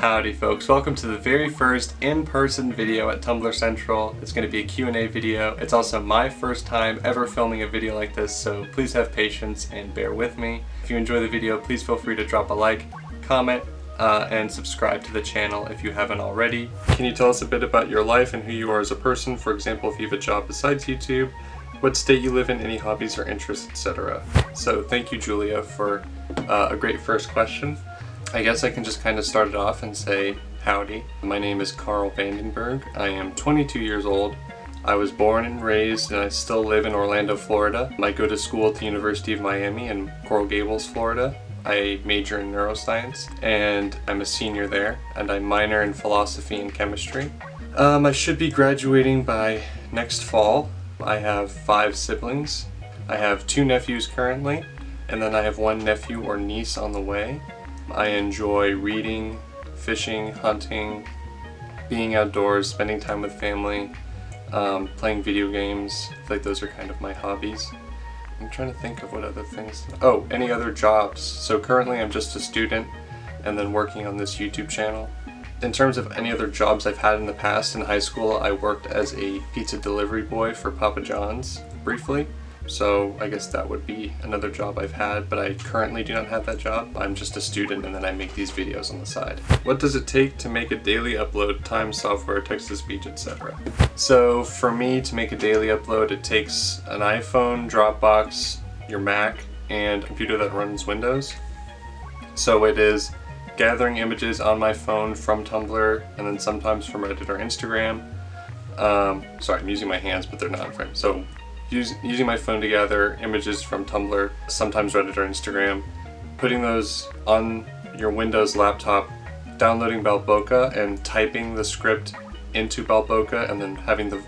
Howdy folks, welcome to the very first in-person video at Tumblr Central. It's going to be a Q&A video. It's also my first time ever filming a video like this, so please have patience and bear with me. If you enjoy the video, please feel free to drop a like, comment, and subscribe to the channel if you haven't already. Can you tell us a bit about your life and who you are as a person? For example, if you have a job besides YouTube, what state you live in, any hobbies or interests, etc. So thank you, Julia, for a great first question. I guess I can just kind of start it off and say howdy. My name is Karl Vandenberg. I am 22 years old. I was born and raised and I still live in Orlando, Florida. I go to school at the University of Miami in Coral Gables, Florida. I major in neuroscience and I'm a senior there, and I minor in philosophy and chemistry. I should be graduating by next fall. I have 5 siblings. I have 2 nephews currently, and then I have 1 nephew or niece on the way. I enjoy reading, fishing, hunting, being outdoors, spending time with family, playing video games. I feel like those are kind of my hobbies. I'm trying to think of what other things. Oh, any other jobs. So currently I'm just a student and then working on this YouTube channel. In terms of any other jobs I've had in the past, in high school I worked as a pizza delivery boy for Papa John's briefly. So I guess that would be another job I've had, but I currently do not have that job. I'm just a student and then I make these videos on the side. What does it take to make a daily upload? Time, software, text-to-speech, etc. So for me to make a daily upload, it takes an iPhone, Dropbox, your Mac, and a computer that runs Windows. So it is gathering images on my phone from Tumblr and then sometimes from Reddit or Instagram. Sorry, I'm using my hands, but they're not in frame. So using my phone to gather images from Tumblr, sometimes Reddit or Instagram, putting those on your Windows laptop, downloading Balboca and typing the script into Balboca and then having the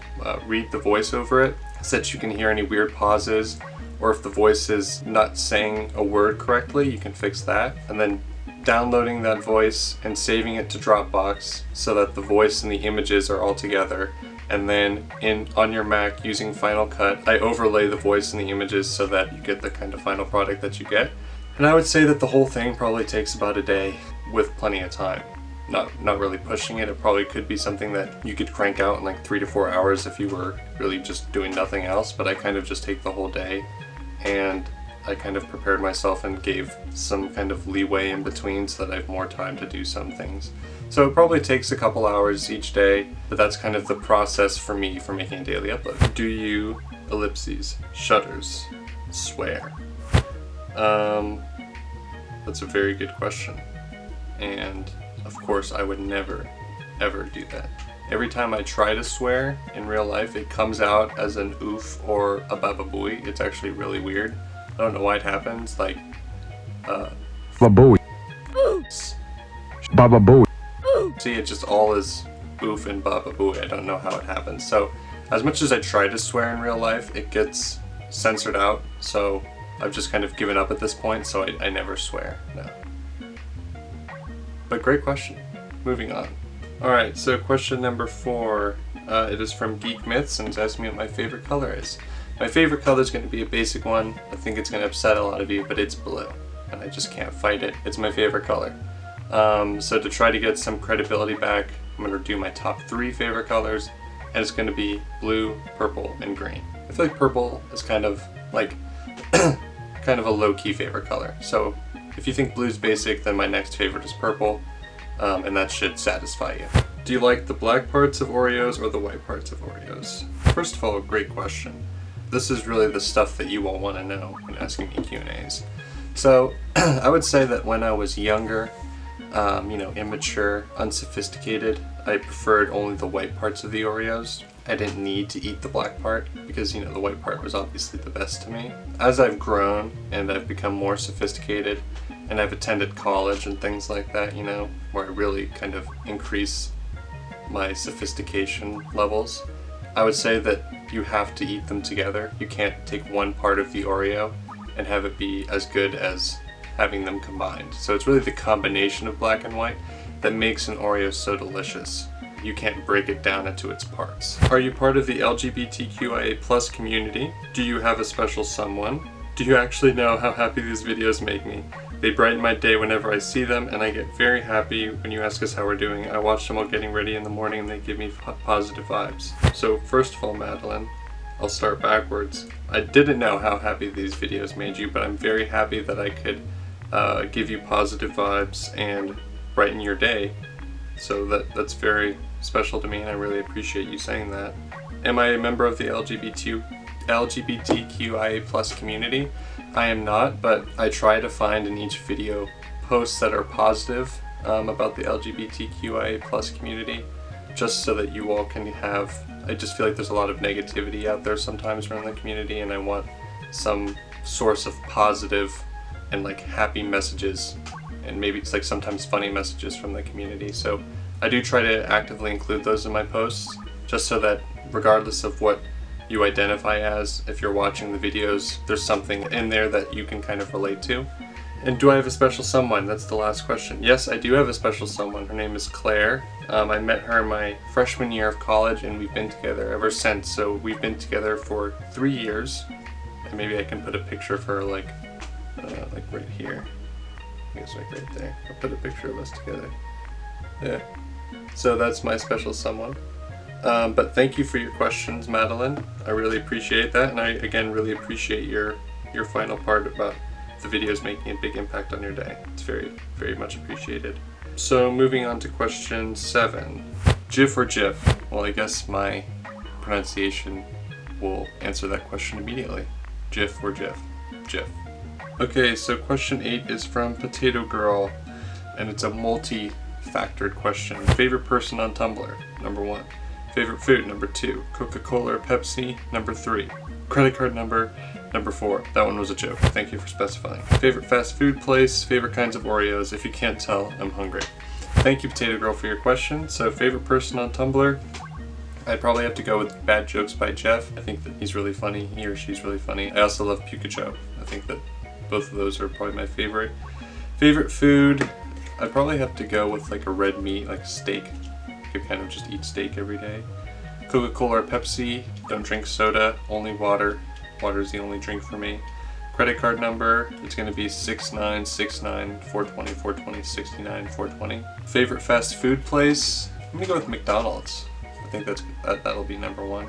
read the voice over it so that you can hear any weird pauses, or if the voice is not saying a word correctly, you can fix that. And then downloading that voice and saving it to Dropbox so that the voice and the images are all together. And then on your Mac, using Final Cut, I overlay the voice and the images so that you get the kind of final product that you get. And I would say that the whole thing probably takes about a day with plenty of time. Not really pushing it. It probably could be something that you could crank out in like 3 to 4 hours if you were really just doing nothing else, but I kind of just take the whole day, and I kind of prepared myself and gave some kind of leeway in between so that I have more time to do some things. So it probably takes a couple hours each day, but that's kind of the process for me for making a daily upload. Do you, ellipses, shudders, swear? That's a very good question. And of course I would never, ever do that. Every time I try to swear in real life, it comes out as an oof or a bababooey. It's actually really weird. I don't know why it happens, like, babooey. Bababooey. See, it just all is oof and bababooey. I don't know how it happens. So, as much as I try to swear in real life, it gets censored out. So, I've just kind of given up at this point, so I never swear, no. But great question. Moving on. Alright, so question number 4. It is from Geek Myths, and it's asking me what my favorite color is. My favorite color is going to be a basic one. I think it's going to upset a lot of you, but it's blue. And I just can't fight it. It's my favorite color. So to try to get some credibility back, I'm going to do my top 3 favorite colors. And it's going to be blue, purple, and green. I feel like purple is kind of like kind of a low-key favorite color. So if you think blue's basic, then my next favorite is purple. And that should satisfy you. Do you like the black parts of Oreos or the white parts of Oreos? First of all, great question. This is really the stuff that you all want to know when asking me Q&As. So I would say that when I was younger, immature, unsophisticated, I preferred only the white parts of the Oreos. I didn't need to eat the black part because, the white part was obviously the best to me. As I've grown and I've become more sophisticated and I've attended college and things like that, where I really kind of increase my sophistication levels, I would say that you have to eat them together. You can't take one part of the Oreo and have it be as good as having them combined. So it's really the combination of black and white that makes an Oreo so delicious. You can't break it down into its parts. Are you part of the LGBTQIA+ community? Do you have a special someone? Do you actually know how happy these videos make me? They brighten my day whenever I see them, and I get very happy when you ask us how we're doing. I watch them while getting ready in the morning, and they give me positive vibes. So first of all, Madeline, I'll start backwards. I didn't know how happy these videos made you, but I'm very happy that I could give you positive vibes and brighten your day. So that's very special to me, and I really appreciate you saying that. Am I a member of the LGBTQIA+ community? I am not, but I try to find in each video posts that are positive about the LGBTQIA+ community, just so that you all can have, I just feel like there's a lot of negativity out there sometimes around the community, and I want some source of positive and like happy messages, and maybe it's like sometimes funny messages from the community. So I do try to actively include those in my posts, just so that regardless of what you identify as, if you're watching the videos, there's something in there that you can kind of relate to. And do I have a special someone? That's the last question. Yes, I do have a special someone. Her name is Claire. I met her in my freshman year of college, and we've been together ever since. So we've been together for 3 years, and maybe I can put a picture of her like right here. I guess right there. I'll put a picture of us together. Yeah. So that's my special someone. But thank you for your questions, Madeline. I really appreciate that, and I again really appreciate your final part about the videos making a big impact on your day. It's very, very much appreciated. So moving on to question 7. GIF or GIF? Well, I guess my pronunciation will answer that question immediately. GIF or GIF? GIF. Okay, so question 8 is from Potato Girl, and it's a multi-factored question. Favorite person on Tumblr? Number 1. Favorite food? Number 2. Coca-Cola or Pepsi? Number 3. Credit card number? Number 4. That one was a joke. Thank you for specifying. Favorite fast food place? Favorite kinds of Oreos? If you can't tell, I'm hungry. Thank you, Potato Girl, for your question. So favorite person on Tumblr? I'd probably have to go with Bad Jokes by Jeff. I think that he's really funny. He or she's really funny. I also love Pukacho. I think that both of those are probably my favorite. Favorite food? I'd probably have to go with like a red meat, like steak. I could kind of just eat steak every day. Coca-Cola or Pepsi? Don't drink soda, only water. Water is the only drink for me. Credit card number, it's going to be 6969 420 420 69 420. Favorite fast food place? I'm going to go with McDonald's. I think that'll be number 1.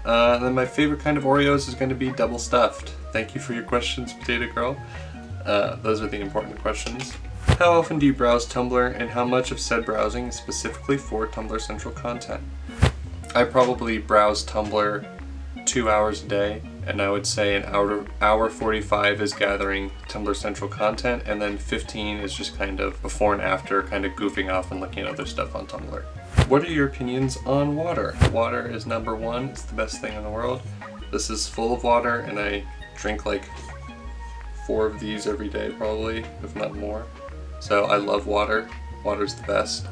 And then my favorite kind of Oreos is going to be double stuffed. Thank you for your questions, Potato Girl. Those are the important questions. How often do you browse Tumblr, and how much of said browsing is specifically for Tumblr Central content? I probably browse Tumblr 2 hours a day, and I would say an hour 45 is gathering Tumblr Central content, and then 15 is just kind of before and after, kind of goofing off and looking at other stuff on Tumblr. What are your opinions on water? Water is number 1. It's the best thing in the world. This is full of water, and I drink like 4 of these every day probably, if not more. So I love water. Water's the best.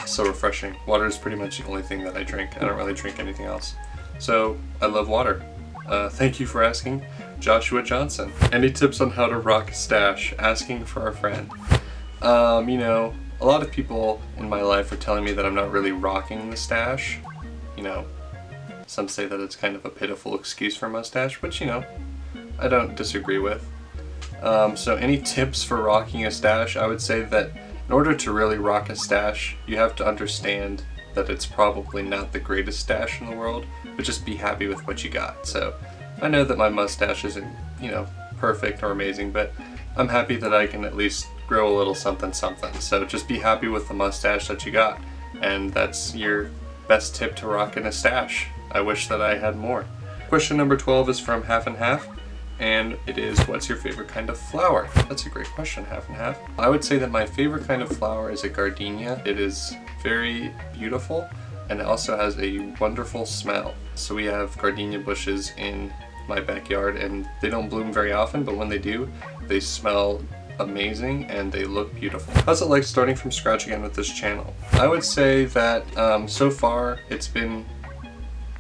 So refreshing. Water is pretty much the only thing that I drink. I don't really drink anything else. So I love water. Thank you for asking, Joshua Johnson. Any tips on how to rock a stash? Asking for a friend. You know, a lot of people in my life are telling me that I'm not really rocking the stash. You know, some say that it's kind of a pitiful excuse for a mustache, which, you know, I don't disagree with. So any tips for rocking a stash? I would say that in order to really rock a stash, you have to understand that it's probably not the greatest stash in the world, but just be happy with what you got. So I know that my mustache isn't, you know, perfect or amazing, but I'm happy that I can at least grow a little something something. So just be happy with the mustache that you got, and that's your best tip to rocking a stash. I wish that I had more. Question number 12 is from Half and Half, and it is, what's your favorite kind of flower? That's a great question, Half and Half. I would say that my favorite kind of flower is a gardenia. It is very beautiful, and it also has a wonderful smell. So we have gardenia bushes in my backyard, and they don't bloom very often, but when they do, they smell amazing and they look beautiful. How's it like starting from scratch again with this channel? I would say that so far it's been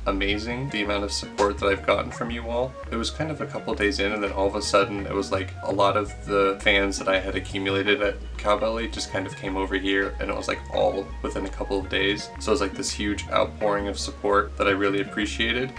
amazing, the amount of support that I've gotten from you all. It was kind of a couple days in, and then all of a sudden it was like a lot of the fans that I had accumulated at Cowbelly just kind of came over here, and it was like all within a couple of days. So it was like this huge outpouring of support that I really appreciated.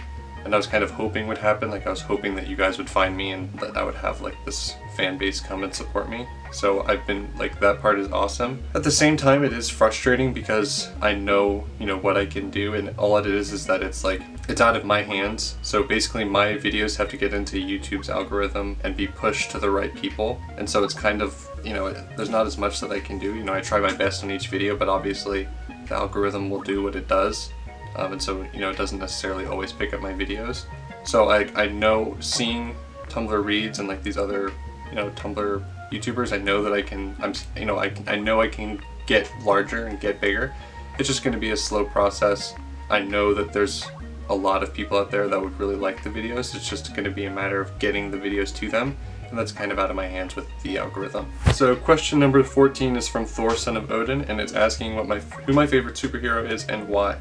and I was kind of hoping would happen. Like I was hoping that you guys would find me and that I would have like this fan base come and support me. So I've been like, that part is awesome. At the same time, it is frustrating because I know, you know, what I can do, and all it is that it's like, it's out of my hands. So basically my videos have to get into YouTube's algorithm and be pushed to the right people. And so it's kind of, you know, there's not as much that I can do. You know, I try my best on each video, but obviously the algorithm will do what it does. And so, you know, it doesn't necessarily always pick up my videos. So I know, seeing Tumblr Reads and like these other, you know, Tumblr YouTubers, I know that I can, I know I can get larger and get bigger. It's just going to be a slow process. I know that there's a lot of people out there that would really like the videos. It's just going to be a matter of getting the videos to them, and that's kind of out of my hands with the algorithm. So question number 14 is from Thor, Son of Odin, and it's asking who my favorite superhero is and why.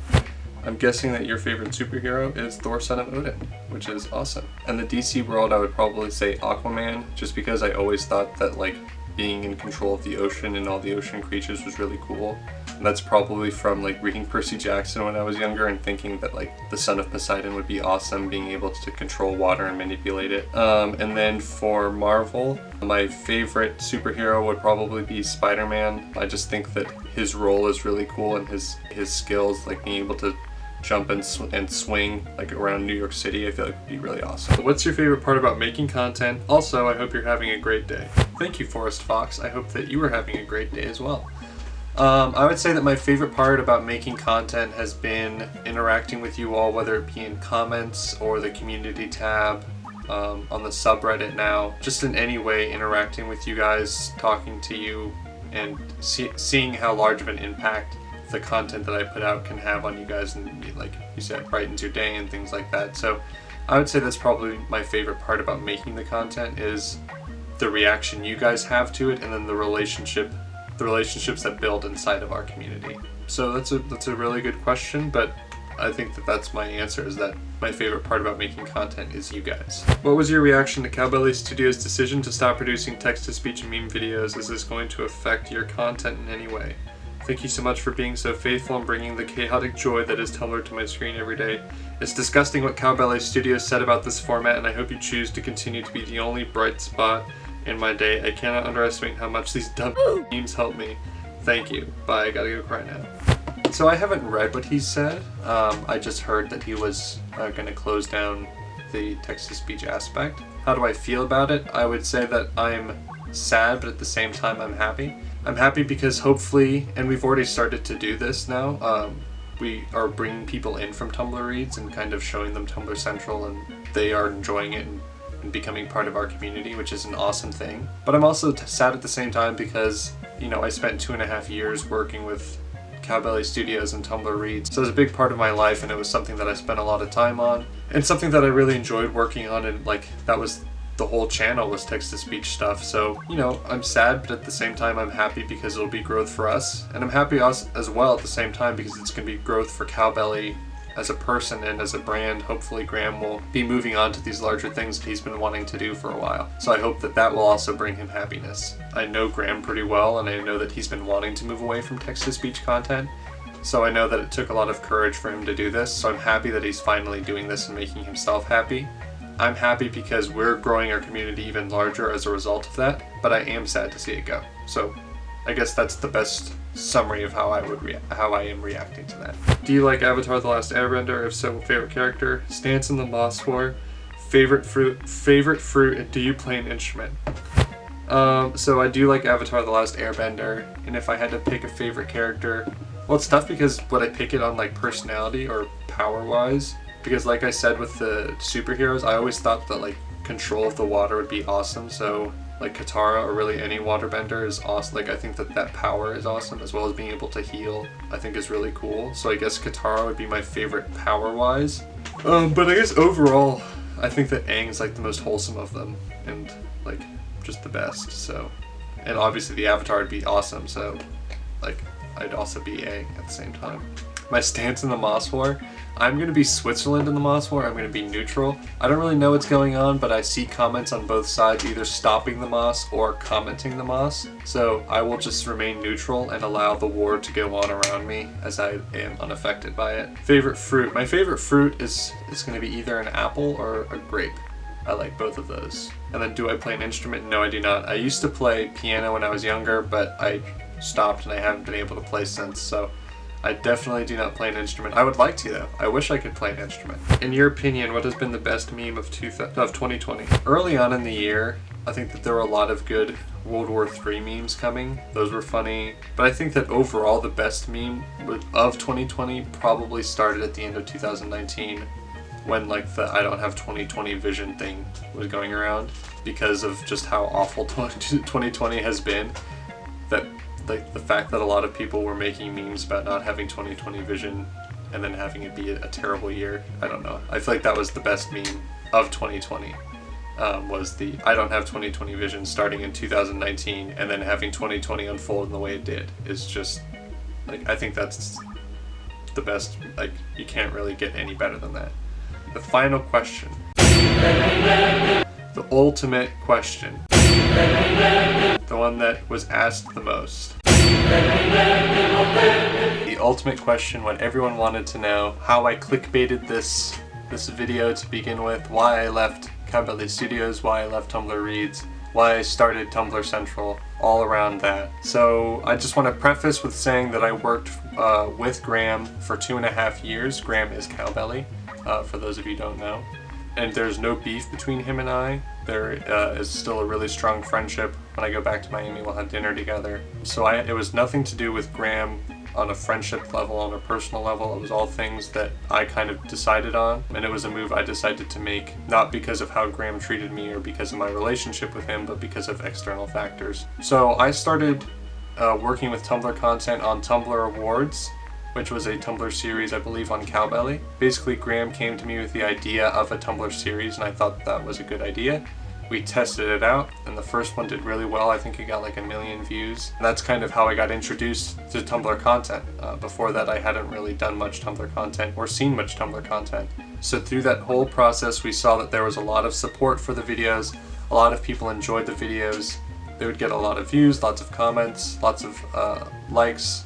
I'm guessing that your favorite superhero is Thor, Son of Odin, which is awesome. And the DC world, I would probably say Aquaman, just because I always thought that like being in control of the ocean and all the ocean creatures was really cool. And that's probably from like reading Percy Jackson when I was younger and thinking that like the son of Poseidon would be awesome, being able to control water and manipulate it. And then for Marvel, my favorite superhero would probably be Spider-Man. I just think that his role is really cool, and his skills, like being able to jump and swing like around New York City, I feel like would be really awesome. So what's your favorite part about making content? Also, I hope you're having a great day. Thank you, Forest Fox. I hope that you are having a great day as well. I would say that my favorite part about making content has been interacting with you all, whether it be in comments or the community tab, on the subreddit now, just in any way interacting with you guys, talking to you, and seeing how large of an impact the content that I put out can have on you guys, and like you said, brightens your day and things like that. So I would say that's probably my favorite part about making the content, is the reaction you guys have to it, and then the relationships that build inside of our community. So that's a really good question, but I think that that's my answer, is that my favorite part about making content is you guys. What was your reaction to Cowbelly Studios' decision to stop producing text-to-speech and meme videos? Is this going to affect your content in any way? Thank you so much for being so faithful and bringing the chaotic joy that is Tumblr to my screen every day. It's disgusting what Cowbelly Studios said about this format, and I hope you choose to continue to be the only bright spot in my day. I cannot underestimate how much these dumb memes help me. Thank you. Bye. I gotta go cry now. So I haven't read what he said. I just heard that he was gonna close down the text-to-speech aspect. How do I feel about it? I would say that I'm sad, but at the same time I'm happy. I'm happy because hopefully, and we've already started to do this now, we are bringing people in from Tumblr Reads and kind of showing them Tumblr Central, and they are enjoying it and becoming part of our community, which is an awesome thing. But I'm also sad at the same time because, you know, I spent 2.5 years working with Cowbelly Studios and Tumblr Reads. So it was a big part of my life, and it was something that I spent a lot of time on, and something that I really enjoyed working on, and like that was the whole channel was text-to-speech stuff. So, you know, I'm sad, but at the same time I'm happy because it'll be growth for us, and I'm happy as well at the same time because it's going to be growth for Cowbelly as a person and as a brand. Hopefully Graham will be moving on to these larger things that he's been wanting to do for a while. So I hope that that will also bring him happiness. I know Graham pretty well, and I know that he's been wanting to move away from text-to-speech content. So I know that it took a lot of courage for him to do this. So I'm happy that he's finally doing this and making himself happy. I'm happy because we're growing our community even larger as a result of that, but I am sad to see it go. So I guess that's the best summary of how I am reacting to that. Do you like Avatar: The Last Airbender? If so, favorite character? Stance in the Moss War? Favorite fruit, and do you play an instrument? So I do like Avatar: The Last Airbender, and if I had to pick a favorite character, well, it's tough because would I pick it on like personality or power-wise? Because like I said with the superheroes, I always thought that like control of the water would be awesome. So like Katara, or really any waterbender, is awesome. Like I think that power is awesome, as well as being able to heal, I think is really cool. So I guess Katara would be my favorite power-wise. But I guess overall, I think that Aang's like the most wholesome of them, and like just the best. So, and obviously the Avatar would be awesome. So like I'd also be Aang at the same time. My stance in the Moss War. I'm going to be Switzerland in the Moss War. I'm going to be neutral. I don't really know what's going on, but I see comments on both sides either stopping the Moss or commenting the Moss. So I will just remain neutral and allow the war to go on around me as I am unaffected by it. Favorite fruit. My favorite fruit is going to be either an apple or a grape. I like both of those. And then do I play an instrument? No, I do not. I used to play piano when I was younger, but I stopped and I haven't been able to play since, so I definitely do not play an instrument. I would like to though. I wish I could play an instrument. In your opinion, what has been the best meme of 2020? Early on in the year, I think that there were a lot of good World War III memes coming. Those were funny. But I think that overall the best meme of 2020 probably started at the end of 2019 when like the I don't have 2020 vision thing was going around because of just how awful 2020 has been. That like the fact that a lot of people were making memes about not having 2020 vision and then having it be a terrible year. I don't know. I feel like that was the best meme of 2020. Was the I don't have 2020 vision starting in 2019 and then having 2020 unfold in the way it did. Is just like I think that's the best. Like you can't really get any better than that. The final question. The ultimate question. The one that was asked the most. The ultimate question, what everyone wanted to know, how I clickbaited this video to begin with, why I left Cowbelly Studios, why I left Tumblr Reads, why I started Tumblr Central, all around that. So I just want to preface with saying that I worked with Graham for 2.5 years. Graham is Cowbelly, for those of you who don't know. And there's no beef between him and I. There is still a really strong friendship. When I go back to Miami, we'll have dinner together. So it was nothing to do with Graham on a friendship level, on a personal level. It was all things that I kind of decided on. And it was a move I decided to make, not because of how Graham treated me or because of my relationship with him, but because of external factors. So I started working with Tumblr content on Tumblr Awards, which was a Tumblr series, I believe, on Cowbelly. Basically, Graham came to me with the idea of a Tumblr series, and I thought that was a good idea. We tested it out, and the first one did really well. I think it got like 1 million views. And that's kind of how I got introduced to Tumblr content. Before that, I hadn't really done much Tumblr content or seen much Tumblr content. So through that whole process, we saw that there was a lot of support for the videos. A lot of people enjoyed the videos. They would get a lot of views, lots of comments, lots of likes,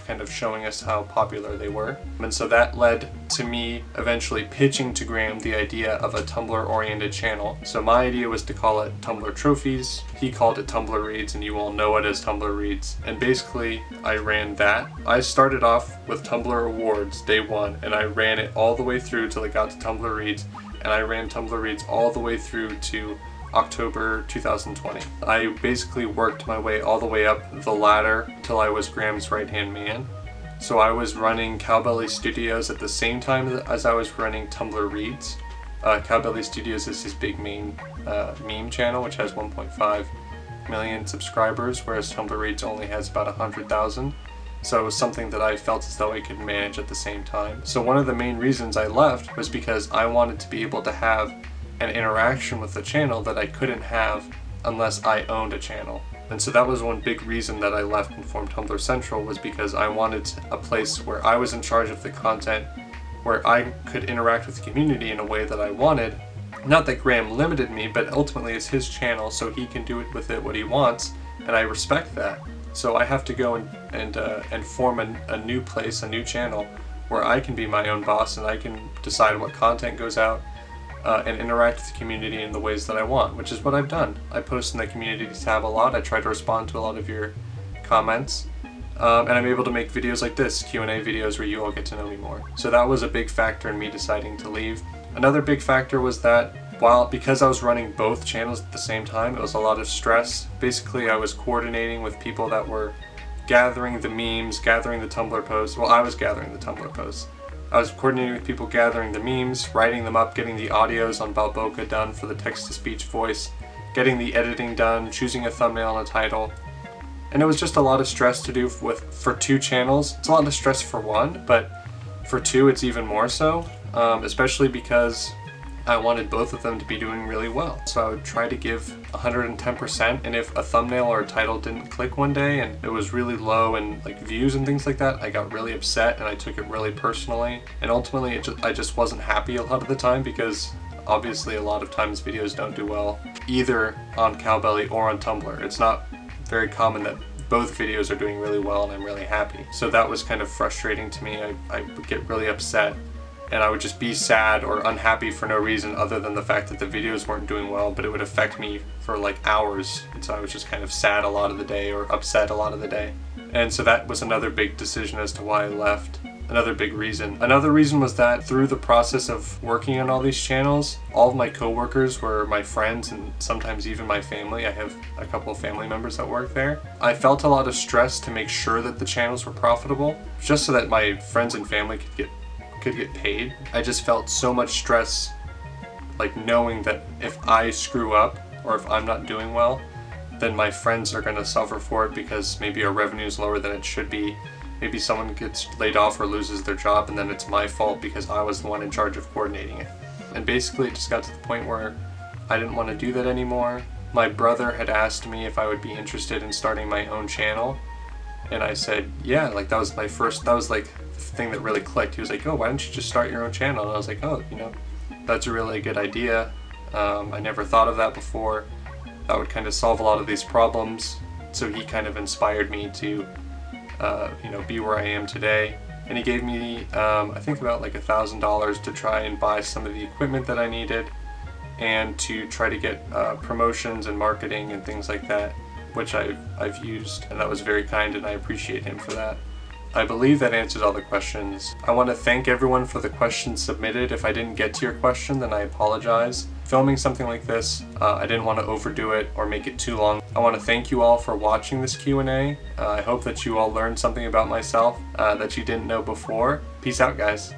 kind of showing us how popular they were. And so that led to me eventually pitching to Graham the idea of a Tumblr-oriented channel. So my idea was to call it Tumblr Trophies. He called it Tumblr Reads, and you all know it as Tumblr Reads. And basically, I ran that. I started off with Tumblr Awards day one, and I ran it all the way through till it got to Tumblr Reads, and I ran Tumblr Reads all the way through to October 2020. I basically worked my way all the way up the ladder till I was Graham's right-hand man. So I was running Cowbelly Studios at the same time as I was running Tumblr Reads. Cowbelly Studios is his big main meme channel, which has 1.5 million subscribers, whereas Tumblr Reads only has about 100,000. So it was something that I felt as though I could manage at the same time. So one of the main reasons I left was because I wanted to be able to have an interaction with the channel that I couldn't have unless I owned a channel. And so that was one big reason that I left and formed Tumblr Central, was because I wanted a place where I was in charge of the content, where I could interact with the community in a way that I wanted. Not that Graham limited me, but ultimately it's his channel, so he can do it with it what he wants, and I respect that. So I have to go and form a new place, a new channel, where I can be my own boss and I can decide what content goes out, and interact with the community in the ways that I want, which is what I've done. I post in the community tab a lot. I try to respond to a lot of your comments, and I'm able to make videos like this, Q&A videos where you all get to know me more. So that was a big factor in me deciding to leave. Another big factor was that because I was running both channels at the same time, it was a lot of stress. Basically, I was coordinating with people that were gathering the memes, gathering the Tumblr posts. Well, I was gathering the Tumblr posts. I was coordinating with people gathering the memes, writing them up, getting the audios on Balboca done for the text-to-speech voice, getting the editing done, choosing a thumbnail and a title. And it was just a lot of stress to do for two channels. It's a lot of stress for one, but for two it's even more so, especially because I wanted both of them to be doing really well. So I would try to give 110%, and if a thumbnail or a title didn't click one day and it was really low in like views and things like that, I got really upset and I took it really personally. And ultimately I just wasn't happy a lot of the time, because obviously a lot of times videos don't do well either on Cowbelly or on Tumblr. It's not very common that both videos are doing really well and I'm really happy. So that was kind of frustrating to me. I would get really upset and I would just be sad or unhappy for no reason other than the fact that the videos weren't doing well, but it would affect me for like hours. And so I was just kind of sad a lot of the day or upset a lot of the day. And so that was another big decision as to why I left. Another big reason. Another reason was that through the process of working on all these channels, all of my coworkers were my friends and sometimes even my family. I have a couple of family members that work there. I felt a lot of stress to make sure that the channels were profitable, just so that my friends and family could get paid. I just felt so much stress, like knowing that if I screw up or if I'm not doing well, then my friends are going to suffer for it because maybe our revenue is lower than it should be. Maybe someone gets laid off or loses their job and then it's my fault because I was the one in charge of coordinating it. And basically it just got to the point where I didn't want to do that anymore. My brother had asked me if I would be interested in starting my own channel, and I said yeah. Like that was like the thing that really clicked. He was like, oh, why don't you just start your own channel? And I was like, oh, you know, that's a really good idea. I never thought of that before. That would kind of solve a lot of these problems. So he kind of inspired me to you know, be where I am today. And he gave me I think about like $1,000 to try and buy some of the equipment that I needed and to try to get promotions and marketing and things like that, which I've used, and that was very kind and I appreciate him for that. I believe that answers all the questions. I want to thank everyone for the questions submitted. If I didn't get to your question, then I apologize. Filming something like this, I didn't want to overdo it or make it too long. I want to thank you all for watching this Q&A. I hope that you all learned something about myself that you didn't know before. Peace out, guys.